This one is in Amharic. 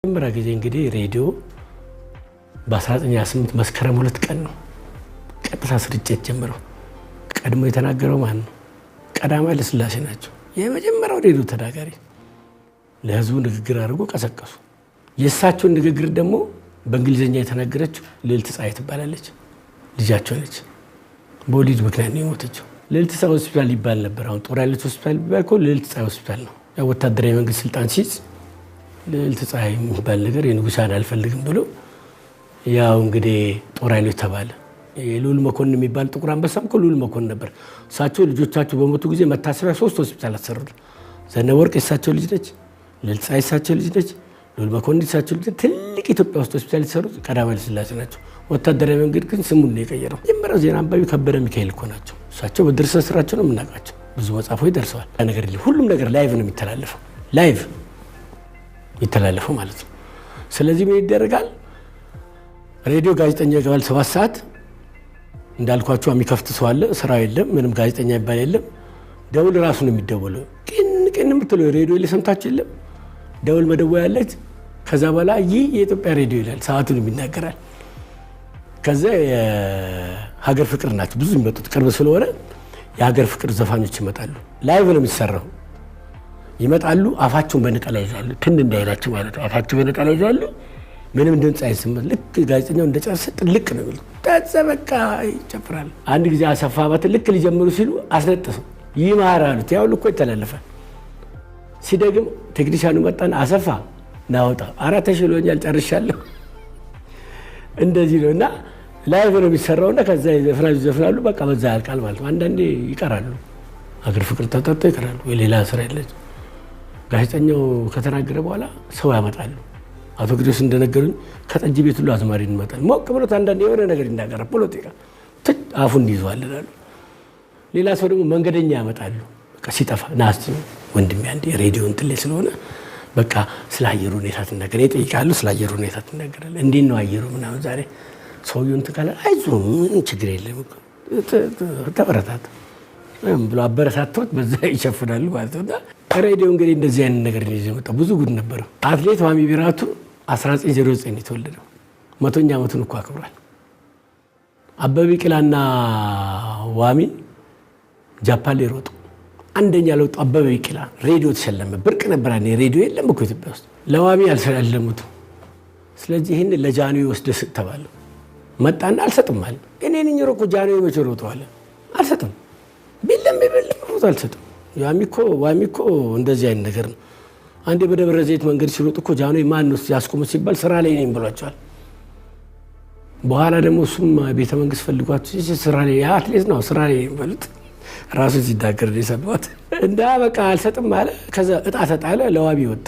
መጀመሪያ ጊዜ እንግዲህ ሬዲዮ በ1928 መስከረም 2 ቀን ነው ቀጥታ ስርጭት ጀመረው። ቀድሞ የተናገረው ማን ነው? ቀዳማዊ ኃይለ ሥላሴ ናቸው። የመጀመሪያው ሬዲዮ ተናጋሪ ለህዝቡ ንግግር አድርጎ ቀሰቀሱ። የእሳቸውን ንግግር ደግሞ በእንግሊዝኛ የተናገረችው ልዕልት ፀሐይ ትባላለች። ልጃቸው ነች። በወሊድ ምክንያት ነው የሞተችው። ልዕልት ፀሐይ ሆስፒታል ይባል ነበር። አሁን ጦር ኃይሎች ሆስፒታል ቢባል እኮ ልዕልት ፀሐይ ሆስፒታል ነው። ያው ወታደራዊ መንግስት ስልጣን ሲይዝ ልዕልት ፀሐይ የሚባል ነገር የንጉሳን አልፈልግም ብሎ ያው እንግዲህ ጦር ኃይሎች ተባለ። የልዑል መኮንን የሚባል ጥቁር አንበሳም እኮ ልዑል መኮንን ነበር። እሳቸው ልጆቻቸው በሞቱ ጊዜ መታሰቢያ 3 ሆስፒታል አሰሩት። ዘነበወርቅ የእሳቸው ልጅ ነች። ልዕልት ፀሐይ የእሳቸው ልጅ ነች። ልዑል መኮንን የእሳቸው ልጅ። ትልቅ ኢትዮጵያ ውስጥ ሆስፒታል የሰሩት ቀዳማዊ ኃይለ ሥላሴ ናቸው። ወታደራዊ መንገድ ግን ስሙን ነው የቀየረው። መጀመሪያው ዜና አንባቢ ከበደ ሚካኤል እኮ ናቸው። እሳቸው በድርሰት ስራቸው ነው የምናውቃቸው። ብዙ መጽሐፎች ደርሰዋል። ነገር የለም። ሁሉም ነገር ላይቭ ነው የሚተላለፈው። ላይቭ የሚተላለፈው ማለት ነው። ስለዚህ ምን ይደረጋል? ሬዲዮ ጋዜጠኛ ይገባል 7 ሰዓት እንዳልኳቸው የሚከፍት ሰው አለ። ስራ የለም። ምንም ጋዜጠኛ ይባል የለም። ደውል ራሱ ነው የሚደወለው። ቅን የምትለው ሬዲዮ ሰምታችሁ የለም? ደውል መደወያ ያለች። ከዛ በኋላ ይህ የኢትዮጵያ ሬዲዮ ይላል። ሰዓቱን ይናገራል። ከዛ የሀገር ፍቅር ናቸው ብዙ የሚመጡት ቅርብ ስለሆነ የሀገር ፍቅር ዘፋኞች ይመጣሉ። ላይቭ ነው የሚሰራው። ይመጣሉ። አፋቸውን በነጠላ ይዛሉ። ትን እንዳይላቸው ማለት ነው። አፋቸው በነጠላ ይዛሉ። ምንም ድምፅ አይሰማም። ልክ ጋዜጠኛው እንደጨረሰ ጥልቅ ነው የሚሉት። ከዛ በቃ ይጨፍራል። አንድ ጊዜ አሰፋ ባተ ልክ ሊጀምሩ ሲሉ አስነጥሰው ይማራሉት። ያው ልኮ ይተላለፋል። ሲደግም ቴክኒሻኑ መጣና አሰፋ ናወጣ አራት ተሽሎኛል ጨርሻለሁ። እንደዚህ ነው እና ላይቭ ነው የሚሰራውና ከዛ ዘፍናሉ። በቃ በዛ ያልቃል ማለት ነው። አንዳንዴ ይቀራሉ። ሀገር ፍቅር ተጠርተው ይቀራሉ ወይ ሌላ ስራ የለች። ጋዜጠኛው ከተናገረ በኋላ ሰው ያመጣሉ። አቶ ግዶስ እንደነገሩኝ ከጠጅ ቤት ሁሉ አዝማሪ እንመጣል። ሞቅ ብሎት አንዳንዴ የሆነ ነገር ይናገራል። ፖለቲካ አፉን ይዘዋል ይላሉ። ሌላ ሰው ደግሞ መንገደኛ ያመጣሉ። በቃ ሲጠፋ ናስቲ ወንድሜ አንዴ ሬዲዮ እንትን ላይ ስለሆነ በቃ ስለ አየሩ ሁኔታ ትናገር ይጠይቃሉ። ስለ አየሩ ሁኔታ ትናገራለህ። እንዴት ነው አየሩ ምናምን ዛሬ ሰውየውን ትካለ አይዞህ ምን ችግር የለም ተበረታታ ብሎ አበረታቶት በዛ ይሸፍናሉ ማለት ነው። ሬዲዮ እንግዲህ እንደዚህ አይነት ነገር ነው የመጣው። ብዙ ጉድ ነበረው። አትሌት ዋሚ ቢራቱ 1909 የተወለደው 100ኛ ዓመቱን እኮ አክብሯል። አበበ ቢቂላና ዋሚ ጃፓን ላይ ሮጡ። አንደኛ ለውጡ አበበ ቢቂላ ሬዲዮ ተሸለመ። ብርቅ ነበር ያኔ ሬዲዮ የለም እኮ ኢትዮጵያ ውስጥ። ለዋሚ አልሸለሙት። ስለዚህ ይህን ለጃንሆይ ወስደህ ስጥ ተባለ። መጣና አልሰጥም አለ። እኔ ነኝ ሮቆ ጃንሆይ መቼ ሮጠዋል? አልሰጥም ቢለም ሮጦ አልሰጥም። ዋሚ እኮ እንደዚህ አይነት ነገር ነው። አንዴ በደብረ ዘይት መንገድ ሲሮጥ እኮ ጃንሆይ ማን ነው ያስቆመው ሲባል ስራ ላይ ነኝ ብሏቸዋል። በኋላ ደግሞ እሱም ቤተ መንግስት ፈልጓቸው ስራ ላይ አትሌት ነው ስራ ላይ ማለት ራሱ ሲዳገር የሰማሁት። እንዳ በቃ አልሰጥም አለ። ከዛ እጣ ተጣለ። ለዋሚ ወጣ።